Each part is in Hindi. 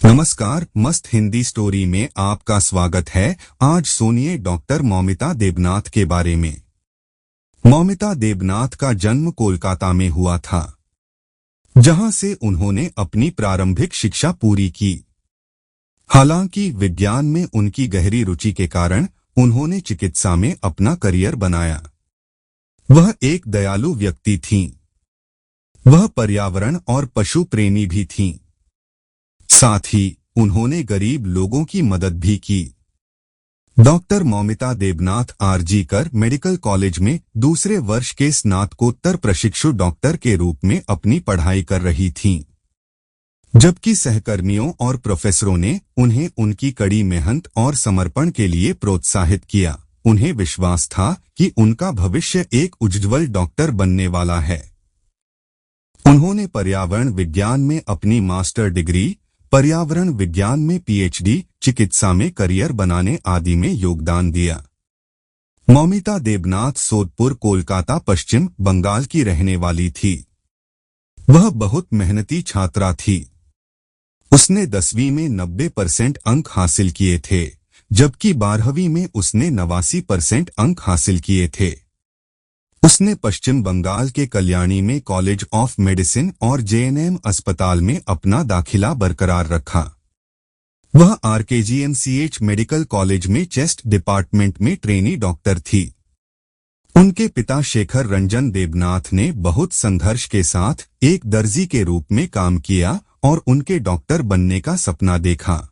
नमस्कार, मस्त हिंदी स्टोरी में आपका स्वागत है। आज सुनिए डॉक्टर मौमिता देबनाथ के बारे में। मौमिता देबनाथ का जन्म कोलकाता में हुआ था, जहां से उन्होंने अपनी प्रारंभिक शिक्षा पूरी की। हालांकि विज्ञान में उनकी गहरी रुचि के कारण उन्होंने चिकित्सा में अपना करियर बनाया। वह एक दयालु व्यक्ति थीं। वह पर्यावरण और पशु प्रेमी भी थीं। साथ ही उन्होंने गरीब लोगों की मदद भी की। डॉक्टर मौमिता देबनाथ आरजी कर मेडिकल कॉलेज में दूसरे वर्ष के स्नातकोत्तर प्रशिक्षु डॉक्टर के रूप में अपनी पढ़ाई कर रही थीं, जबकि सहकर्मियों और प्रोफेसरों ने उन्हें उनकी कड़ी मेहनत और समर्पण के लिए प्रोत्साहित किया। उन्हें विश्वास था कि उनका भविष्य एक उज्ज्वल डॉक्टर बनने वाला है। उन्होंने पर्यावरण विज्ञान में अपनी मास्टर डिग्री, पर्यावरण विज्ञान में पीएचडी, चिकित्सा में करियर बनाने आदि में योगदान दिया। मौमिता देबनाथ सोदपुर, कोलकाता, पश्चिम बंगाल की रहने वाली थी। वह बहुत मेहनती छात्रा थी। उसने 10वीं में 90% अंक हासिल किए थे, जबकि 12वीं में उसने 89% अंक हासिल किए थे। उसने पश्चिम बंगाल के कल्याणी में कॉलेज ऑफ मेडिसिन और जेएनएम अस्पताल में अपना दाखिला बरकरार रखा। वह आरकेजीएमसीएच मेडिकल कॉलेज में चेस्ट डिपार्टमेंट में ट्रेनी डॉक्टर थी। उनके पिता शेखर रंजन देबनाथ ने बहुत संघर्ष के साथ एक दर्जी के रूप में काम किया और उनके डॉक्टर बनने का सपना देखा।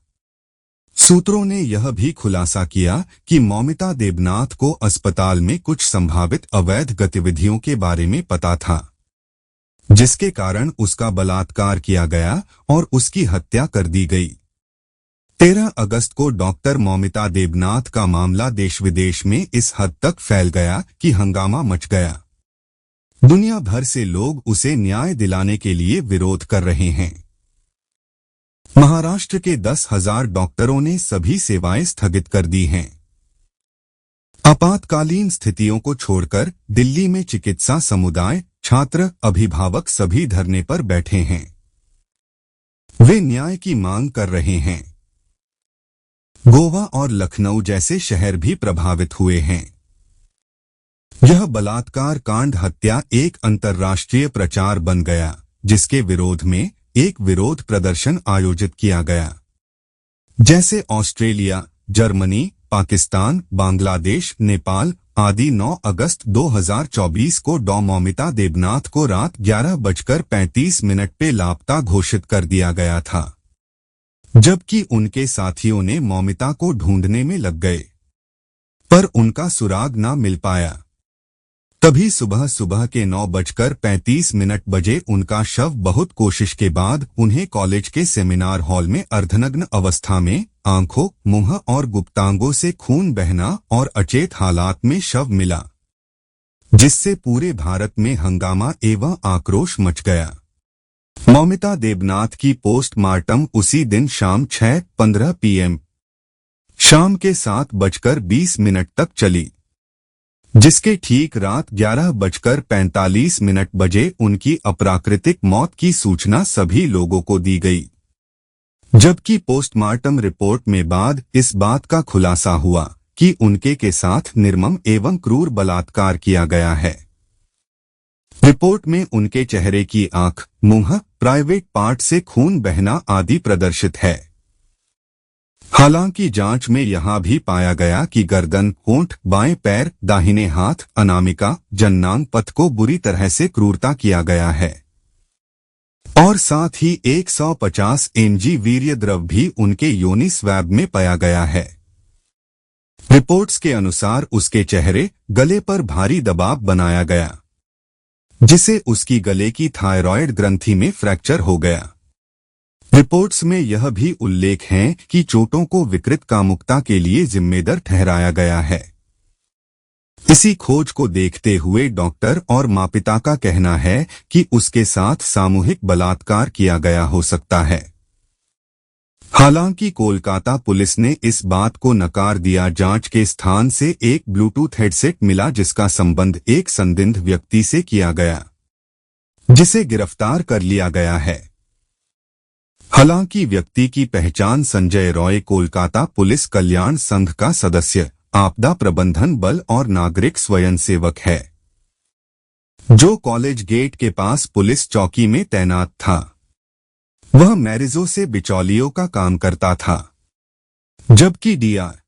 सूत्रों ने यह भी खुलासा किया कि मौमिता देबनाथ को अस्पताल में कुछ संभावित अवैध गतिविधियों के बारे में पता था, जिसके कारण उसका बलात्कार किया गया और उसकी हत्या कर दी गई। 13 अगस्त को डॉक्टर मौमिता देबनाथ का मामला देश विदेश में इस हद तक फैल गया कि हंगामा मच गया। दुनिया भर से लोग उसे न्याय दिलाने के लिए विरोध कर रहे हैं। महाराष्ट्र के 10,000 डॉक्टरों ने सभी सेवाएं स्थगित कर दी हैं। आपातकालीन स्थितियों को छोड़कर दिल्ली में चिकित्सा समुदाय, छात्र, अभिभावक सभी धरने पर बैठे हैं। वे न्याय की मांग कर रहे हैं। गोवा और लखनऊ जैसे शहर भी प्रभावित हुए हैं। यह बलात्कार कांड हत्या एक अंतर्राष्ट्रीय प्रचार बन गया, जिसके विरोध में एक विरोध प्रदर्शन आयोजित किया गया। जैसे ऑस्ट्रेलिया, जर्मनी, पाकिस्तान, बांग्लादेश, नेपाल आदि। 9 अगस्त 2024 को डॉ मौमिता देबनाथ को रात 11:35 पे लापता घोषित कर दिया गया था, जबकि उनके साथियों ने मौमिता को ढूंढने में लग गए, पर उनका सुराग न मिल पाया। तभी सुबह के 9:35 बजे उनका शव बहुत कोशिश के बाद उन्हें कॉलेज के सेमिनार हॉल में अर्धनग्न अवस्था में, आंखों, मुंह और गुप्तांगों से खून बहना और अचेत हालात में शव मिला, जिससे पूरे भारत में हंगामा एवं आक्रोश मच गया। मौमिता देबनाथ की पोस्टमार्टम उसी दिन शाम 6:15 PM शाम के 7:20 तक चली, जिसके ठीक रात 11:45 बजे उनकी अप्राकृतिक मौत की सूचना सभी लोगों को दी गई, जबकि पोस्टमार्टम रिपोर्ट में बाद इस बात का खुलासा हुआ कि उनके के साथ निर्मम एवं क्रूर बलात्कार किया गया है। रिपोर्ट में उनके चेहरे की आंख, मुंह, प्राइवेट पार्ट से खून बहना आदि प्रदर्शित है। हालांकि जांच में यह भी पाया गया कि गर्दन, होंठ, बाएं पैर, दाहिने हाथ, अनामिका, जननांग पथ को बुरी तरह से क्रूरता किया गया है और साथ ही 150 mg वीर्य द्रव भी उनके योनि स्वैब में पाया गया है। रिपोर्ट्स के अनुसार उसके चेहरे, गले पर भारी दबाव बनाया गया, जिसे उसकी गले की थायराइड ग्रंथि में फ्रैक्चर हो गया। रिपोर्ट्स में यह भी उल्लेख है कि चोटों को विकृत कामुकता के लिए जिम्मेदार ठहराया गया है। इसी खोज को देखते हुए डॉक्टर और मापिता का कहना है कि उसके साथ सामूहिक बलात्कार किया गया हो सकता है। हालांकि कोलकाता पुलिस ने इस बात को नकार दिया। जांच के स्थान से एक ब्लूटूथ हेडसेट मिला, जिसका संबंध एक संदिग्ध व्यक्ति से किया गया, जिसे गिरफ्तार कर लिया गया है। हालांकि व्यक्ति की पहचान संजय रॉय कोलकाता पुलिस कल्याण संघ का सदस्य, आपदा प्रबंधन बल और नागरिक स्वयंसेवक है, जो कॉलेज गेट के पास पुलिस चौकी में तैनात था। वह मैरिजो से बिचौलियों का काम करता था, जबकि DR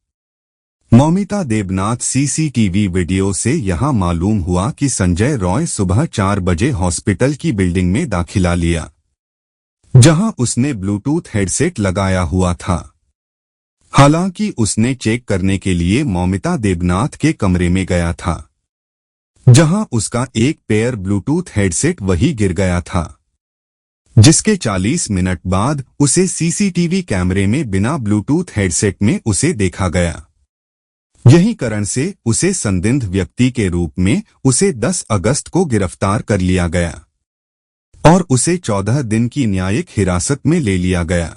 Moumita Debnath CCTV video से यहां मालूम हुआ कि संजय रॉय सुबह 4 बजे हॉस्पिटल की बिल्डिंग में दाखिला लिया, जहां उसने ब्लूटूथ हेडसेट लगाया हुआ था। हालांकि उसने चेक करने के लिए मौमिता देबनाथ के कमरे में गया था, जहां उसका एक पेयर ब्लूटूथ हेडसेट वही गिर गया था, जिसके 40 मिनट बाद उसे सीसीटीवी कैमरे में बिना ब्लूटूथ हेडसेट में उसे देखा गया। यही कारण से उसे संदिग्ध व्यक्ति के रूप में उसे 10 अगस्त को गिरफ्तार कर लिया गया और उसे 14 दिन की न्यायिक हिरासत में ले लिया गया।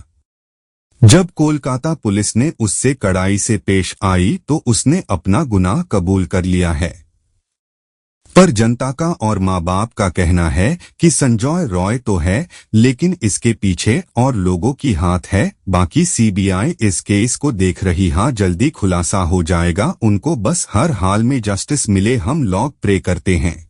जब कोलकाता पुलिस ने उससे कड़ाई से पेश आई तो उसने अपना गुनाह कबूल कर लिया है। पर जनता का और माँ बाप का कहना है कि संजय रॉय तो है, लेकिन इसके पीछे और लोगों की हाथ है। बाकी सीबीआई इस केस को देख रही है, जल्दी खुलासा हो जाएगा। उनको बस हर हाल में जस्टिस मिले, हम लोग प्रे करते हैं।